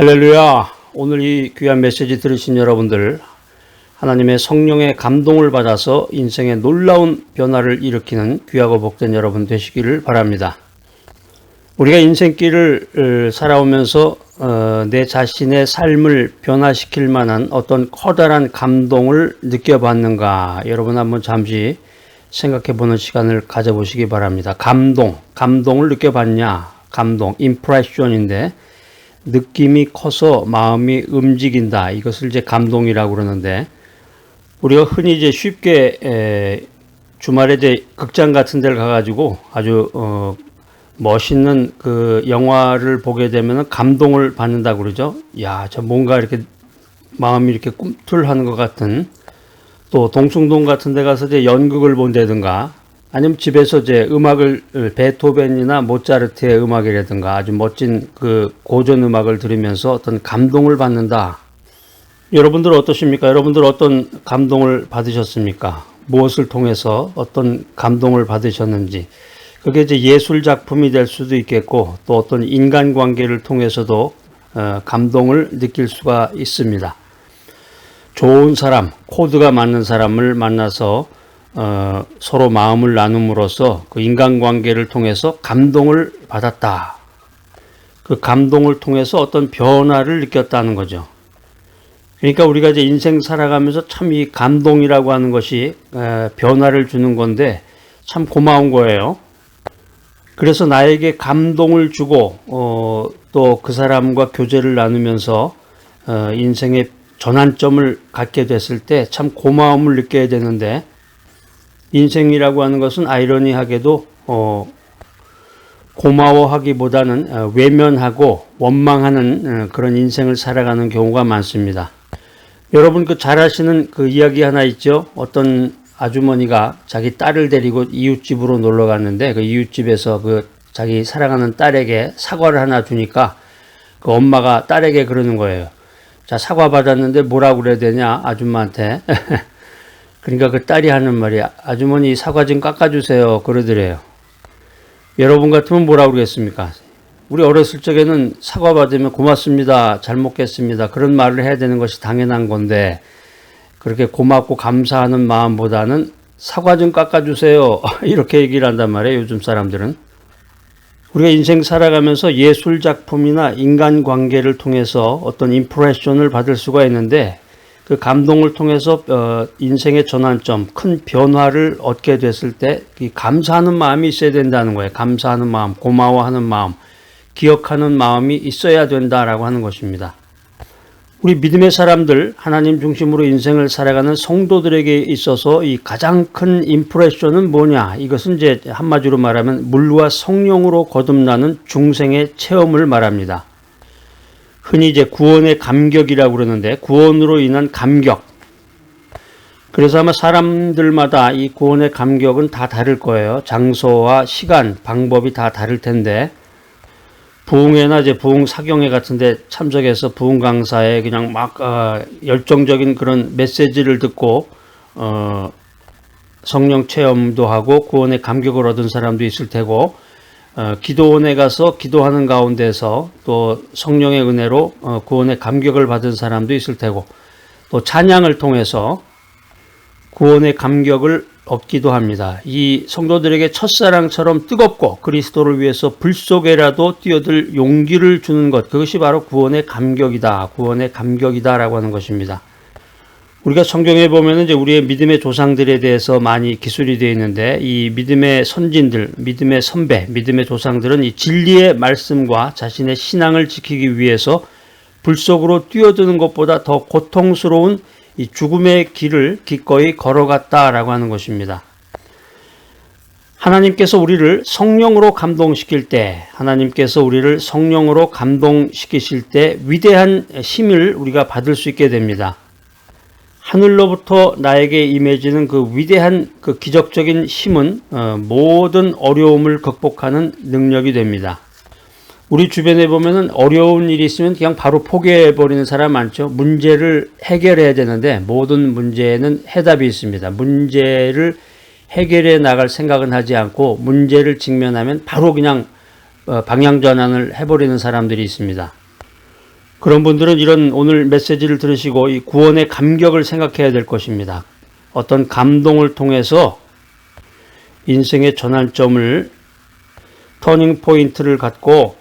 할렐루야! 오늘 이 귀한 메시지 들으신 여러분들, 하나님의 성령의 감동을 받아서 인생의 놀라운 변화를 일으키는 귀하고 복된 여러분 되시기를 바랍니다. 우리가 인생길을 살아오면서 내 자신의 삶을 변화시킬 만한 어떤 커다란 감동을 느껴봤는가? 여러분 한번 잠시 생각해 보는 시간을 가져보시기 바랍니다. 감동을 느껴봤냐? 감동, 임프레션인데 느낌이 커서 마음이 움직인다. 이것을 이제 감동이라고 그러는데, 우리가 흔히 이제 쉽게 주말에 이제 극장 같은 데를 가가지고 아주 멋있는 그 영화를 보게 되면 감동을 받는다고 그러죠. 야, 저 뭔가 이렇게 마음이 이렇게 꿈틀하는 것 같은, 또 동숭동 같은 데 가서 이제 연극을 본다든가, 아니면 집에서 이제 음악을 베토벤이나 모차르트의 음악이라든가 아주 멋진 그 고전 음악을 들으면서 어떤 감동을 받는다. 여러분들 어떠십니까? 여러분들 어떤 감동을 받으셨습니까? 무엇을 통해서 어떤 감동을 받으셨는지. 그게 이제 예술 작품이 될 수도 있겠고, 또 어떤 인간관계를 통해서도 감동을 느낄 수가 있습니다. 좋은 사람, 코드가 맞는 사람을 만나서 서로 마음을 나눔으로써 그 인간관계를 통해서 감동을 받았다. 그 감동을 통해서 어떤 변화를 느꼈다는 거죠. 그러니까 우리가 이제 인생 살아가면서 참 이 감동이라고 하는 것이 변화를 주는 건데 참 고마운 거예요. 그래서 나에게 감동을 주고 또 그 사람과 교제를 나누면서 인생의 전환점을 갖게 됐을 때 참 고마움을 느껴야 되는데, 인생이라고 하는 것은 아이러니하게도 고마워하기보다는 외면하고 원망하는 그런 인생을 살아가는 경우가 많습니다. 여러분 잘 아시는 그 이야기 하나 있죠. 어떤 아주머니가 자기 딸을 데리고 이웃집으로 놀러 갔는데, 그 이웃집에서 그 자기 사랑하는 딸에게 사과를 하나 주니까 그 엄마가 딸에게 그러는 거예요. 자, 사과 받았는데 뭐라고 그래야 되냐, 아줌마한테. 그러니까 그 딸이 하는 말이, 아주머니 사과 좀 깎아주세요, 그러더래요. 여러분 같으면 뭐라고 그러겠습니까? 우리 어렸을 적에는 사과 받으면 고맙습니다, 잘 먹겠습니다, 그런 말을 해야 되는 것이 당연한 건데, 그렇게 고맙고 감사하는 마음보다는 사과 좀 깎아주세요, 이렇게 얘기를 한단 말이에요, 요즘 사람들은. 우리가 인생 살아가면서 예술 작품이나 인간관계를 통해서 어떤 임프레션을 받을 수가 있는데, 그 감동을 통해서 인생의 전환점, 큰 변화를 얻게 됐을 때 이 감사하는 마음이 있어야 된다는 거예요. 감사하는 마음, 고마워하는 마음, 기억하는 마음이 있어야 된다라고 하는 것입니다. 우리 믿음의 사람들, 하나님 중심으로 인생을 살아가는 성도들에게 있어서 이 가장 큰 임프레션은 뭐냐? 이것은 이제 한마디로 말하면 물과 성령으로 거듭나는 중생의 체험을 말합니다. 흔히 이제 구원의 감격이라고 그러는데, 구원으로 인한 감격. 그래서 아마 사람들마다 이 구원의 감격은 다 다를 거예요. 장소와 시간, 방법이 다 다를 텐데, 부흥회나 이제 부흥 사경회 같은데 참석해서 부흥 강사에 그냥 막 열정적인 그런 메시지를 듣고 성령 체험도 하고 구원의 감격을 얻은 사람도 있을 테고, 기도원에 가서 기도하는 가운데서 또 성령의 은혜로 구원의 감격을 받은 사람도 있을 테고, 또 찬양을 통해서 구원의 감격을 얻기도 합니다. 이 성도들에게 첫사랑처럼 뜨겁고 그리스도를 위해서 불 속에라도 뛰어들 용기를 주는 것, 그것이 바로 구원의 감격이다, 구원의 감격이다라고 하는 것입니다. 우리가 성경에 보면 이제 우리의 믿음의 조상들에 대해서 많이 기술이 되어 있는데, 이 믿음의 선진들, 믿음의 선배, 믿음의 조상들은 이 진리의 말씀과 자신의 신앙을 지키기 위해서 불 속으로 뛰어드는 것보다 더 고통스러운 이 죽음의 길을 기꺼이 걸어갔다라고 하는 것입니다. 하나님께서 우리를 성령으로 감동시킬 때, 하나님께서 우리를 성령으로 감동시키실 때 위대한 힘을 우리가 받을 수 있게 됩니다. 하늘로부터 나에게 임해지는 그 위대한 그 기적적인 힘은 모든 어려움을 극복하는 능력이 됩니다. 우리 주변에 보면은 어려운 일이 있으면 그냥 바로 포기해버리는 사람 많죠. 문제를 해결해야 되는데 모든 문제에는 해답이 있습니다. 문제를 해결해 나갈 생각은 하지 않고 문제를 직면하면 바로 그냥 방향 전환을 해버리는 사람들이 있습니다. 그런 분들은 이런 오늘 메시지를 들으시고 이 구원의 감격을 생각해야 될 것입니다. 어떤 감동을 통해서 인생의 전환점을 터닝 포인트를 갖고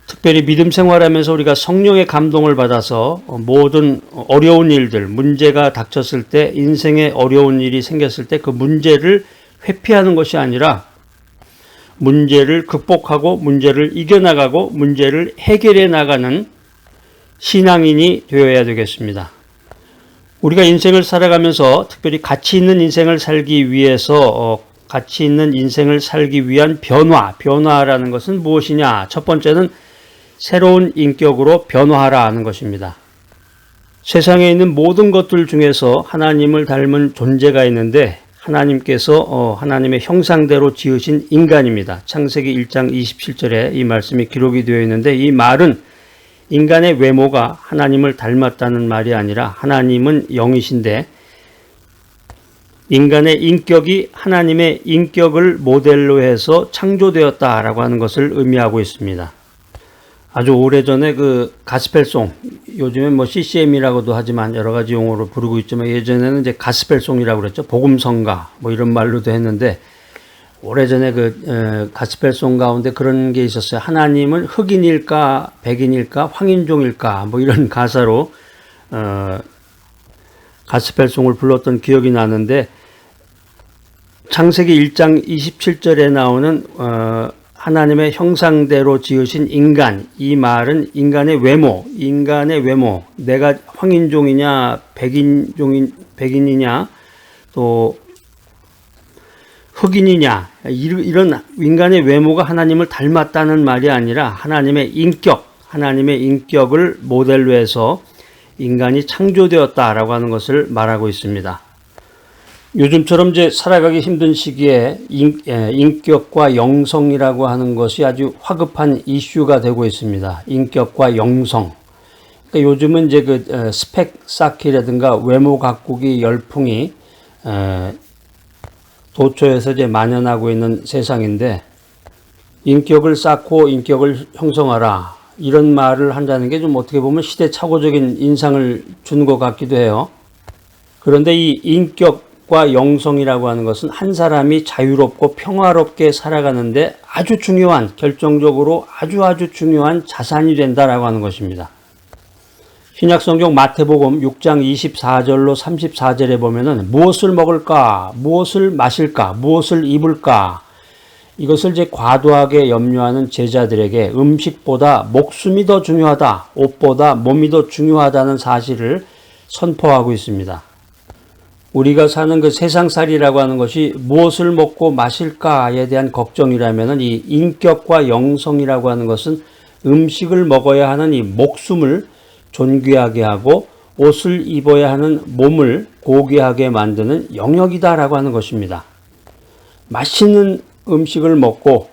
특별히 믿음 생활하면서 우리가 성령의 감동을 받아서 모든 어려운 일들, 문제가 닥쳤을 때 인생에 어려운 일이 생겼을 때 그 문제를 회피하는 것이 아니라 문제를 극복하고 문제를 이겨나가고 문제를 해결해 나가는 신앙인이 되어야 되겠습니다. 우리가 인생을 살아가면서 특별히 가치 있는 인생을 살기 위해서 가치 있는 인생을 살기 위한 변화라는 것은 무엇이냐? 첫 번째는 새로운 인격으로 변화하라 하는 것입니다. 세상에 있는 모든 것들 중에서 하나님을 닮은 존재가 있는데 하나님께서 하나님의 형상대로 지으신 인간입니다. 창세기 1장 27절에 이 말씀이 기록이 되어 있는데 이 말은 인간의 외모가 하나님을 닮았다는 말이 아니라 하나님은 영이신데 인간의 인격이 하나님의 인격을 모델로 해서 창조되었다라고 하는 것을 의미하고 있습니다. 아주 오래전에 그 가스펠송, 요즘엔 뭐 CCM이라고도 하지만 여러 가지 용어로 부르고 있지만 예전에는 이제 가스펠송이라고 그랬죠. 복음성가 뭐 이런 말로도 했는데 오래전에 그 가스펠송 가운데 그런 게 있었어요. 하나님은 흑인일까 백인일까 황인종일까 뭐 이런 가사로 가스펠송을 불렀던 기억이 나는데 창세기 1장 27절에 나오는 하나님의 형상대로 지으신 인간, 이 말은 인간의 외모, 내가 황인종이냐, 백인이냐, 또 흑인이냐, 이런 인간의 외모가 하나님을 닮았다는 말이 아니라 하나님의 인격을 모델로 해서 인간이 창조되었다라고 하는 것을 말하고 있습니다. 요즘처럼 이제 살아가기 힘든 시기에 인격과 영성이라고 하는 것이 아주 화급한 이슈가 되고 있습니다. 인격과 영성. 그러니까 요즘은 이제 그 스펙 쌓기라든가 외모 가꾸기 열풍이 도처에서 이제 만연하고 있는 세상인데 인격을 쌓고 인격을 형성하라 이런 말을 한다는 게 좀 어떻게 보면 시대착오적인 인상을 주는 것 같기도 해요. 그런데 이 인격과 영성이라고 하는 것은 한 사람이 자유롭고 평화롭게 살아가는데 아주 중요한, 결정적으로 아주 중요한 자산이 된다라고 하는 것입니다. 신약성경 마태복음 6장 24절로 34절에 보면은 무엇을 먹을까, 무엇을 마실까, 무엇을 입을까 이것을 이제 과도하게 염려하는 제자들에게 음식보다 목숨이 더 중요하다, 옷보다 몸이 더 중요하다는 사실을 선포하고 있습니다. 우리가 사는 그 세상살이라고 하는 것이 무엇을 먹고 마실까에 대한 걱정이라면 이 인격과 영성이라고 하는 것은 음식을 먹어야 하는 이 목숨을 존귀하게 하고 옷을 입어야 하는 몸을 고귀하게 만드는 영역이다라고 하는 것입니다. 맛있는 음식을 먹고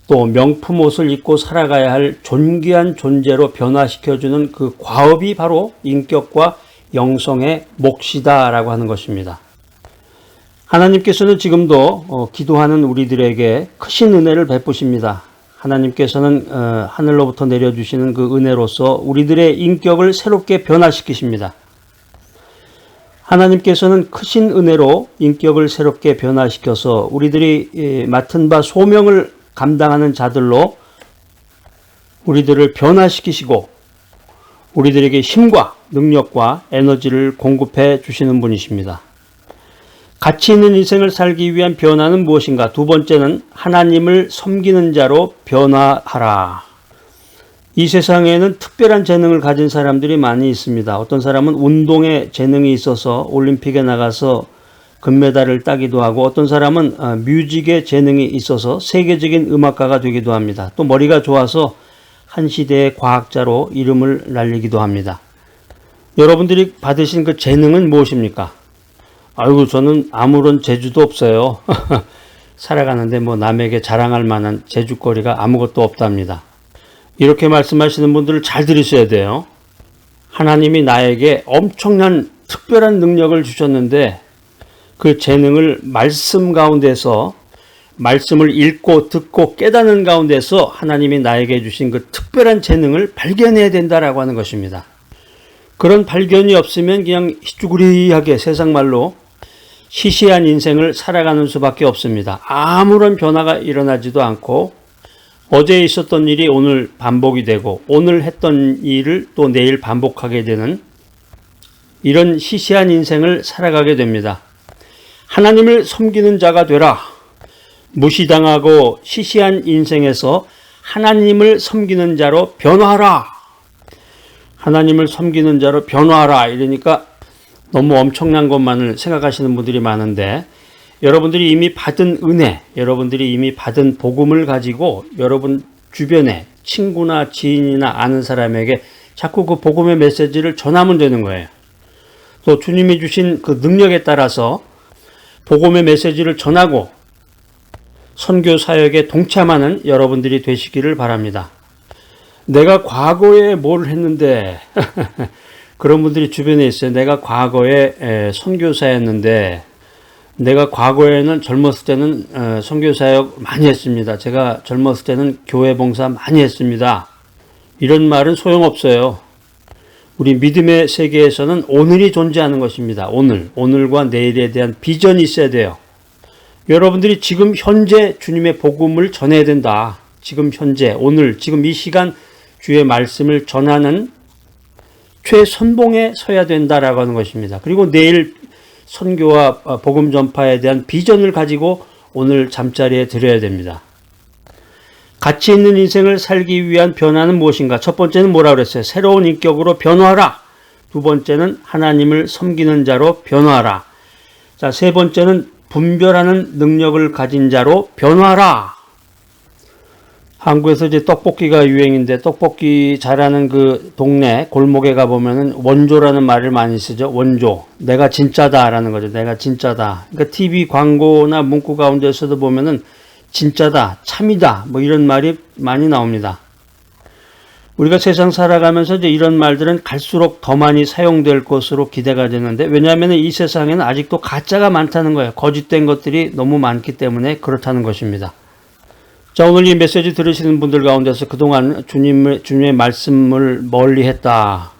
또 명품 옷을 입고 살아가야 할 존귀한 존재로 변화시켜주는 그 과업이 바로 인격과 영성의 몫이다라고 하는 것입니다. 하나님께서는 지금도 기도하는 우리들에게 크신 은혜를 베푸십니다. 하나님께서는 하늘로부터 내려주시는 그 은혜로서 우리들의 인격을 새롭게 변화시키십니다. 하나님께서는 크신 은혜로 인격을 새롭게 변화시켜서 우리들이 맡은 바 소명을 감당하는 자들로 우리들을 변화시키시고 우리들에게 힘과 능력과 에너지를 공급해 주시는 분이십니다. 가치 있는 인생을 살기 위한 변화는 무엇인가? 두 번째는 하나님을 섬기는 자로 변화하라. 이 세상에는 특별한 재능을 가진 사람들이 많이 있습니다. 어떤 사람은 운동에 재능이 있어서 올림픽에 나가서 금메달을 따기도 하고 어떤 사람은 뮤직에 재능이 있어서 세계적인 음악가가 되기도 합니다. 또 머리가 좋아서 한 시대의 과학자로 이름을 날리기도 합니다. 여러분들이 받으신 그 재능은 무엇입니까? 아이고 저는 아무런 재주도 없어요. 살아가는데 뭐 남에게 자랑할 만한 재주거리가 아무것도 없답니다. 이렇게 말씀하시는 분들을 잘 들으셔야 돼요. 하나님이 나에게 엄청난 특별한 능력을 주셨는데 그 재능을 말씀 가운데서 말씀을 읽고 듣고 깨닫는 가운데서 하나님이 나에게 주신 그 특별한 재능을 발견해야 된다라고 하는 것입니다. 그런 발견이 없으면 그냥 쭈구리하게 세상 말로 시시한 인생을 살아가는 수밖에 없습니다. 아무런 변화가 일어나지도 않고 어제 있었던 일이 오늘 반복이 되고 오늘 했던 일을 또 내일 반복하게 되는 이런 시시한 인생을 살아가게 됩니다. 하나님을 섬기는 자가 되라. 무시당하고 시시한 인생에서 하나님을 섬기는 자로 변화하라. 하나님을 섬기는 자로 변화하라. 이러니까 너무 엄청난 것만을 생각하시는 분들이 많은데 여러분들이 이미 받은 은혜, 여러분들이 이미 받은 복음을 가지고 여러분 주변에 친구나 지인이나 아는 사람에게 자꾸 그 복음의 메시지를 전하면 되는 거예요. 또 주님이 주신 그 능력에 따라서 복음의 메시지를 전하고 선교 사역에 동참하는 여러분들이 되시기를 바랍니다. 내가 과거에 뭘 했는데 그런 분들이 주변에 있어요. 내가 과거에 선교사였는데 내가 과거에는 젊었을 때는 선교사역 많이 했습니다. 제가 젊었을 때는 교회 봉사 많이 했습니다. 이런 말은 소용없어요. 우리 믿음의 세계에서는 오늘이 존재하는 것입니다. 오늘과 내일에 대한 비전이 있어야 돼요. 여러분들이 지금 현재 주님의 복음을 전해야 된다. 지금 현재, 오늘, 지금 이 시간 주의 말씀을 전하는 최선봉에 서야 된다라고 하는 것입니다. 그리고 내일 선교와 복음 전파에 대한 비전을 가지고 오늘 잠자리에 들어야 됩니다. 가치 있는 인생을 살기 위한 변화는 무엇인가? 첫 번째는 뭐라 그랬어요? 새로운 인격으로 변화하라. 두 번째는 하나님을 섬기는 자로 변화하라. 자, 세 번째는 분별하는 능력을 가진 자로 변화하라. 한국에서 이제 떡볶이가 유행인데 떡볶이 잘하는 그 동네 골목에 가보면은 원조라는 말을 많이 쓰죠. 원조. 내가 진짜다라는 거죠. 내가 진짜다. 그러니까 TV 광고나 문구 가운데서도 보면은 진짜다, 참이다, 뭐 이런 말이 많이 나옵니다. 우리가 세상 살아가면서 이제 이런 말들은 갈수록 더 많이 사용될 것으로 기대가 되는데 왜냐하면 이 세상에는 아직도 가짜가 많다는 거예요. 거짓된 것들이 너무 많기 때문에 그렇다는 것입니다. 자, 오늘 이 메시지 들으시는 분들 가운데서 그동안 주님의 말씀을 멀리 했다.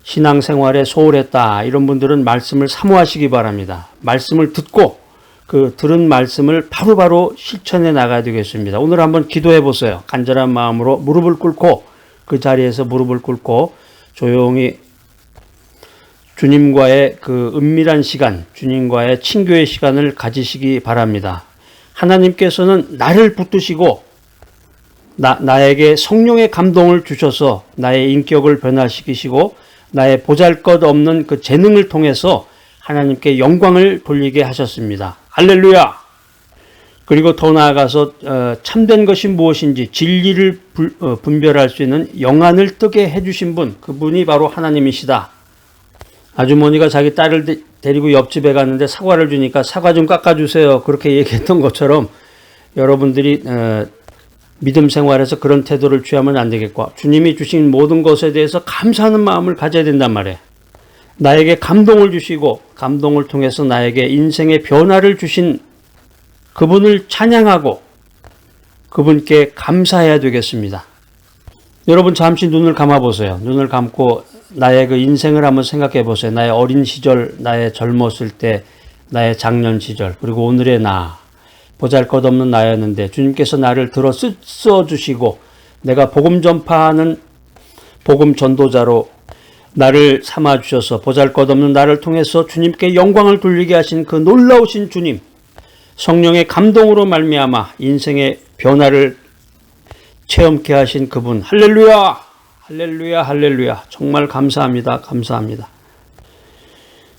신앙생활에 소홀했다. 이런 분들은 말씀을 사모하시기 바랍니다. 말씀을 듣고 그 들은 말씀을 바로바로 실천해 나가야 되겠습니다. 오늘 한번 기도해 보세요. 간절한 마음으로 무릎을 꿇고 그 자리에서 무릎을 꿇고 조용히 주님과의 그 은밀한 시간, 주님과의 친교의 시간을 가지시기 바랍니다. 하나님께서는 나를 붙드시고 나에게 성령의 감동을 주셔서 나의 인격을 변화시키시고 나의 보잘것없는 그 재능을 통해서 하나님께 영광을 돌리게 하셨습니다. 할렐루야! 그리고 더 나아가서 참된 것이 무엇인지 진리를 분별할 수 있는 영안을 뜨게 해주신 분, 그분이 바로 하나님이시다. 아주머니가 자기 딸을 데리고 옆집에 갔는데 사과를 주니까 사과 좀 깎아주세요. 그렇게 얘기했던 것처럼 여러분들이 믿음 생활에서 그런 태도를 취하면 안 되겠고 주님이 주신 모든 것에 대해서 감사하는 마음을 가져야 된단 말이에요. 나에게 감동을 주시고 감동을 통해서 나에게 인생의 변화를 주신 그분을 찬양하고 그분께 감사해야 되겠습니다. 여러분 잠시 눈을 감아보세요. 눈을 감고 나의 그 인생을 한번 생각해 보세요. 나의 어린 시절, 나의 젊었을 때, 나의 장년 시절, 그리고 오늘의 나, 보잘것없는 나였는데 주님께서 나를 들어 써주시고 내가 복음 전파하는 복음 전도자로 나를 삼아주셔서 보잘것없는 나를 통해서 주님께 영광을 돌리게 하신 그 놀라우신 주님, 성령의 감동으로 말미암아 인생의 변화를 체험케 하신 그분, 할렐루야! 할렐루야, 할렐루야. 정말 감사합니다. 감사합니다.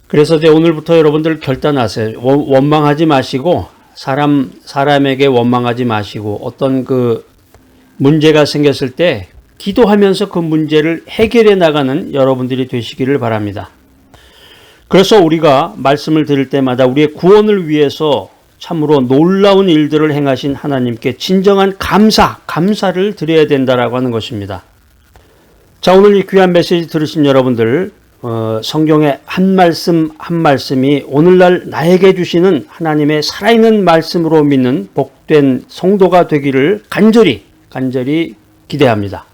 그래서 이제 오늘부터 여러분들 결단하세요. 원망하지 마시고, 사람에게 원망하지 마시고, 어떤 그 문제가 생겼을 때 기도하면서 그 문제를 해결해 나가는 여러분들이 되시기를 바랍니다. 그래서 우리가 말씀을 들을 때마다 우리의 구원을 위해서 참으로 놀라운 일들을 행하신 하나님께 진정한 감사를 드려야 된다라고 하는 것입니다. 자, 오늘 이 귀한 메시지 들으신 여러분들, 성경의 한 말씀 한 말씀이 오늘날 나에게 주시는 하나님의 살아있는 말씀으로 믿는 복된 성도가 되기를 간절히 기대합니다.